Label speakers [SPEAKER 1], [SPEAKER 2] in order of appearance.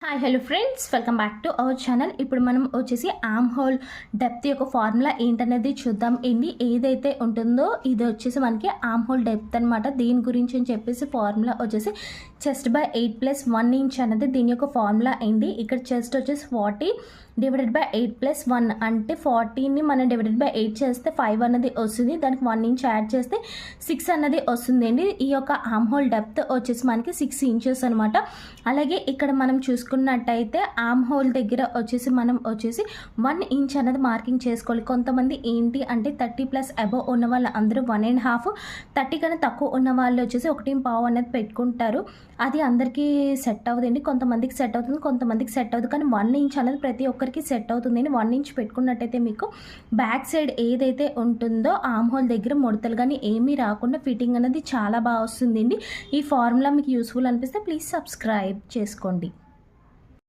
[SPEAKER 1] Hi hello friends, welcome back to our channel. ఇప్పుడు మనం వచ్చేసి ఆర్మ్ హోల్ డెప్త్ యొక్క ఫార్ములా ఏంటనేది చూద్దాం. ఏదైతే ఉంటుందో ఇది వచ్చేసి మనకి ఆర్మ్ హోల్ డెప్త్ అనమాట. దీని గురించి అని చెప్పేసి ఫార్ములా వచ్చేసి చెస్ట్ బై 8+1 ఇంచ్ అనేది దీని యొక్క ఫార్ములా ఏంటి. ఇక్కడ చెస్ట్ వచ్చేసి 40 డివైడెడ్ బై 8+1 అంటే 40ని మనం డివైడెడ్ బై 8 చేస్తే 5 అన్నది వస్తుంది. దానికి 1 ఇంచ్ యాడ్ చేస్తే 6 అన్నది వస్తుంది అండి. ఈ యొక్క ఆర్మ్ హోల్ డెప్త్ వచ్చేసి మనకి 6 ఇంచెస్ అనమాట. అలాగే ఇక్కడ మనం చూసుకున్నట్టయితే ఆర్మ్ హోల్ దగ్గర మనం 1 ఇంచ్ అనేది మార్కింగ్ చేసుకోవాలి. కొంతమంది ఏంటి అంటే 30+ అబవ్ ఉన్న వాళ్ళు అందరూ 1.5, 30 కన్నా తక్కువ ఉన్న వాళ్ళు వచ్చేసి 1.5 అనేది పెట్టుకుంటారు. అది అందరికీ సెట్ అవుతుంది. కొంతమందికి సెట్ అవుతుంది, కొంతమందికి సెట్ అవుతుంది. కానీ 1 ఇంచ్ అనేది ప్రతి ఒక్కరికి సెట్ అవుతుంది. 1 ఇంచ్ పెట్టుకున్నట్టయితే మీకు బ్యాక్ సైడ్ ఏదైతే ఉంటుందో ఆర్మ్ హోల్ దగ్గర ముడతలు కానీ ఏమీ రాకుండా ఫిట్టింగ్ అనేది చాలా బాగా వస్తుందండి. ఈ ఫార్ములా మీకు యూస్ఫుల్ అనిపిస్తే ప్లీజ్ సబ్స్క్రైబ్ చేసుకోండి.